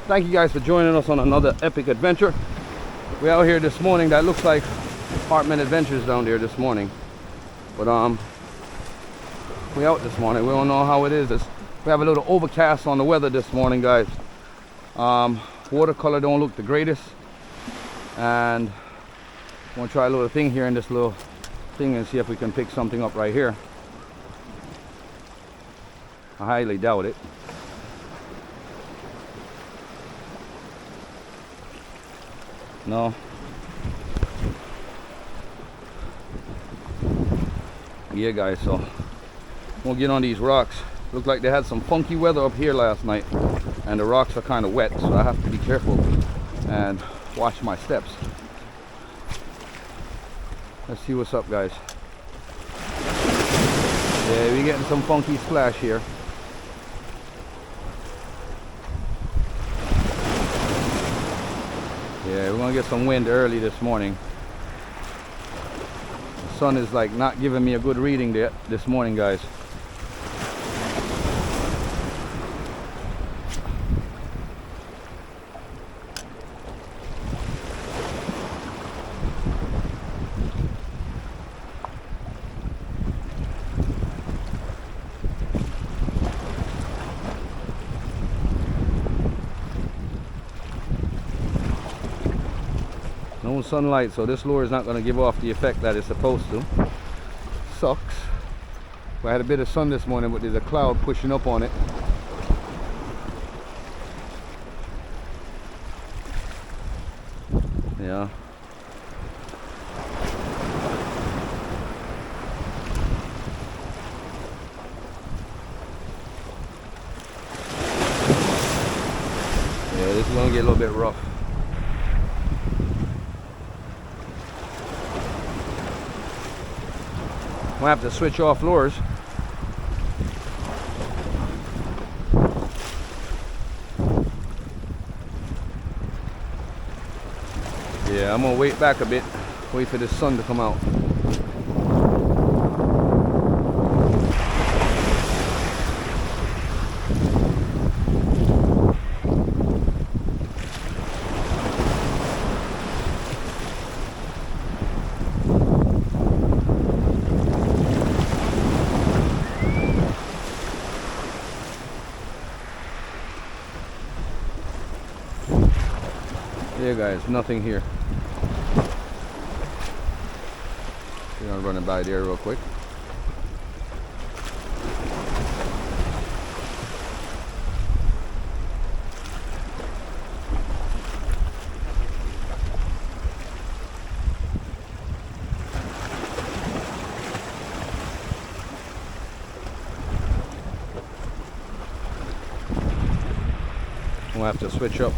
Thank you guys for joining us on another epic adventure. We're out here this morning. That looks like Hartman Adventures down there this morning. But we out this morning. We don't know how it is. We have a little overcast on the weather this morning, guys. Watercolor don't look the greatest. And I'm gonna try a little thing here in this little thing and see if we can pick something up right here. I highly doubt it. No. Yeah, guys, so we'll get on these rocks. Look like they had some funky weather up here last night, and the rocks are kind of wet, so I have to be careful and watch my steps. Let's see what's up, guys. Yeah, we're getting some funky splash here. Yeah, we're gonna get some wind early this morning. The sun is like not giving me a good reading this morning, guys. No sunlight, so this lure is not going to give off the effect that it's supposed to. Sucks. I had a bit of sun this morning, but there's a cloud pushing up on it. Yeah. Yeah, this is going to get a little bit rough. We'll have to switch off lures. Yeah, I'm gonna wait back a bit, wait for the sun to come out. Yeah, guys, nothing here. We're gonna run it by there real quick. We'll have to switch up.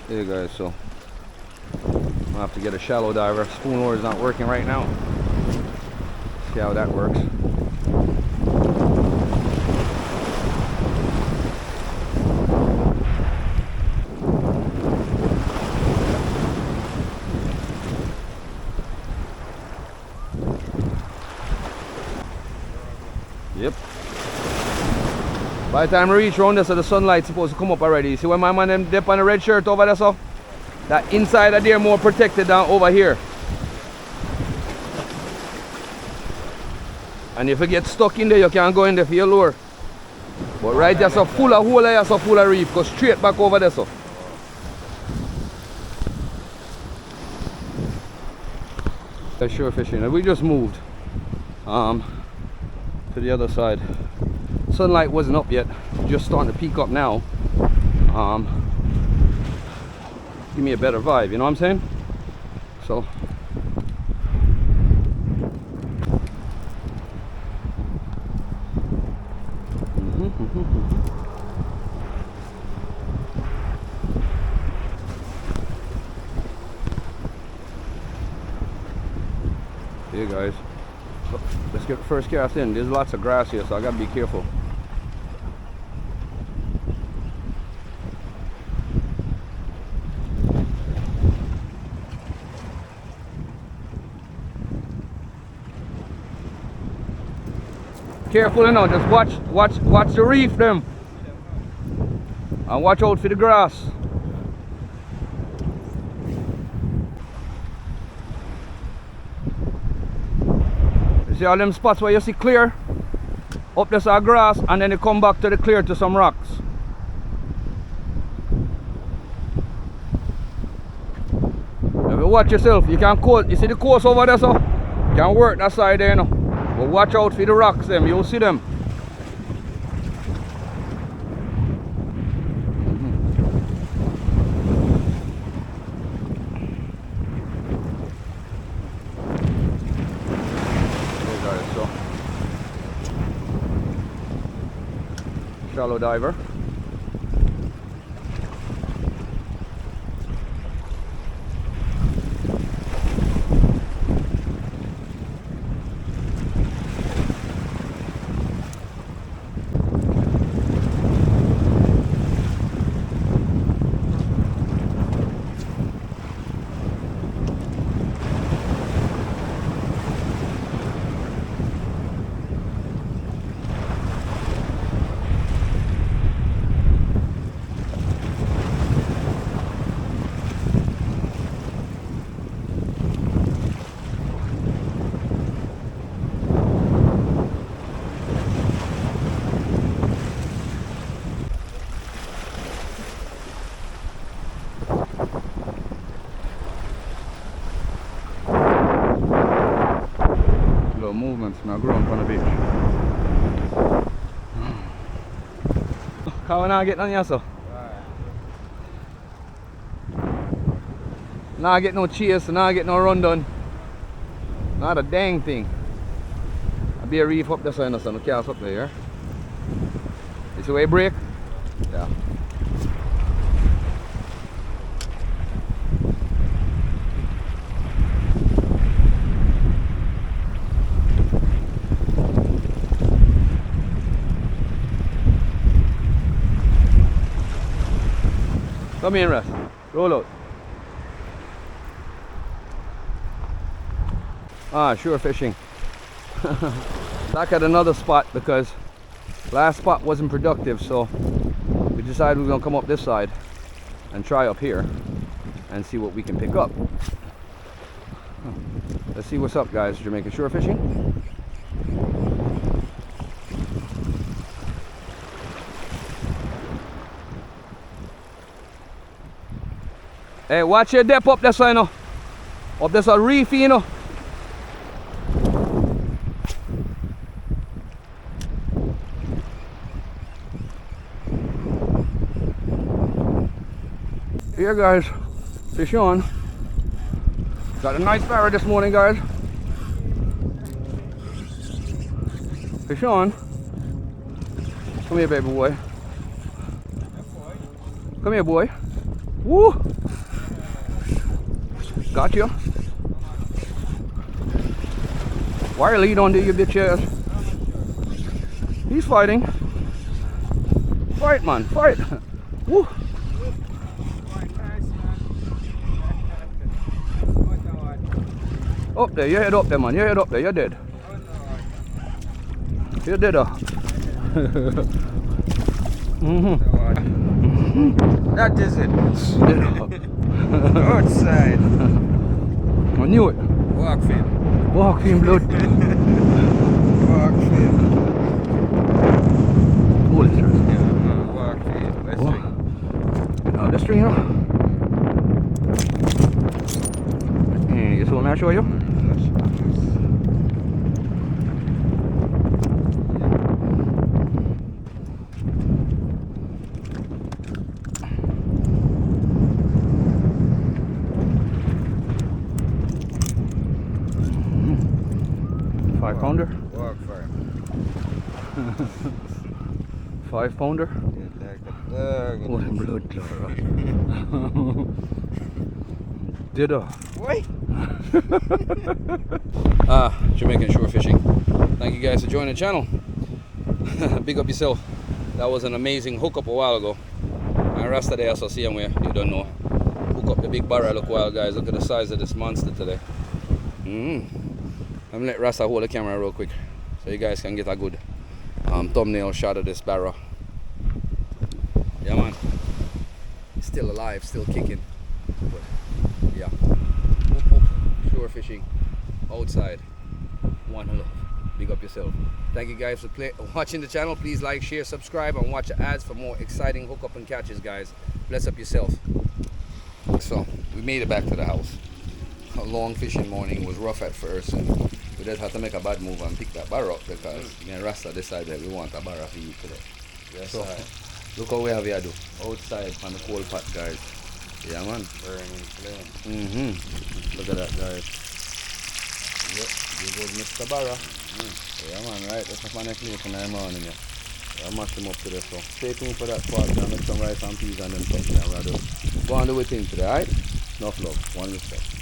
There, guys, so I'll have to get a shallow diver. Spoon lure is not working right now. See how that works. Yep. By the time I reach around there, so the sunlight's supposed to come up already. See when my man them dip on the red shirt over there, so that inside of there more protected than over here. And if you get stuck in there, you can't go in there for your lure. But right there, so full of hole there, so full of reef. Go straight back over there, so. That's sure fishing. And we just moved to the other side. Sunlight wasn't up yet, just starting to peak up now. Give me a better vibe, you know what I'm saying? So Hey guys, let's get the first cast in. There's lots of grass here, so I gotta be careful. Careful, you know, just watch the reef them. And watch out for the grass. You see all them spots where you see clear? Up there's our grass, and then you come back to the clear to some rocks. If you watch yourself, you can coast. You see the coast over there, so you can work that side there, you know. But watch out for the rocks, them. You'll see them. So shallow diver. Movements now growing on the beach. How now get on here, so? Now I get no chase, now I get no run done. Not a dang thing. I'll be a reef up the side, so no cast up there. You see where you break? Yeah. Come in, Russ. Roll out. Ah, sure fishing. Back at another spot because last spot wasn't productive, so we decided we're gonna come up this side and try up here and see what we can pick up. Let's see what's up, guys. Jamaican shore fishing. Hey, watch your depth up there, so you know. Up there's a reef, you know. Here, guys, fish on. Got a nice barra this morning, guys. Fish on. Come here, baby boy. Come here, boy. Woo! Got you. Why lead on to you, bitch ass? He's fighting. Fight, man, fight. Woo! Up there, your head up there, man. Your head up there, you're dead. You're dead. That is it. Outside. I knew it. Walk film. Walk film, blood. Walk film. Hold it, sir. Yeah, walk film. Let's see. Now this string, you know. And you saw me, I show you. Pounder? Walk for 5 pounder? it. Like a dog. Oh, them blood clot. Did I? Wait. Jamaican shore fishing. Thank you guys for joining the channel. Big up yourself. That was an amazing hookup a while ago. And rest of the day, so see where you don't know. Hook up the big barra. Look wild, guys. Look at the size of this monster today. I'm gonna let Rasta hold the camera real quick so you guys can get a good thumbnail shot of this barra. Yeah, man. He's still alive, still kicking. But yeah. Shore fishing outside. One love. Big up yourself. Thank you guys for watching the channel. Please like, share, subscribe, and watch the ads for more exciting hookup and catches, guys. Bless up yourself. So we made it back to the house. A long fishing morning. It was rough at first, and we just had to make a bad move and pick that barra up because me and Rasta decided we want a barra for you today. Yes, So, sir. look how we have here do outside on the coal pot, guys. Yeah, man. Burning flame. Look at that, guys. Yep, here goes Mr. Barra. Yeah, man, right? That's a funny place in the morning. Yeah. I mashed him up today, so stay tuned for that part. I'll make some rice and peas and then something. I'm going to go on do with him today, alright? Enough love, one respect.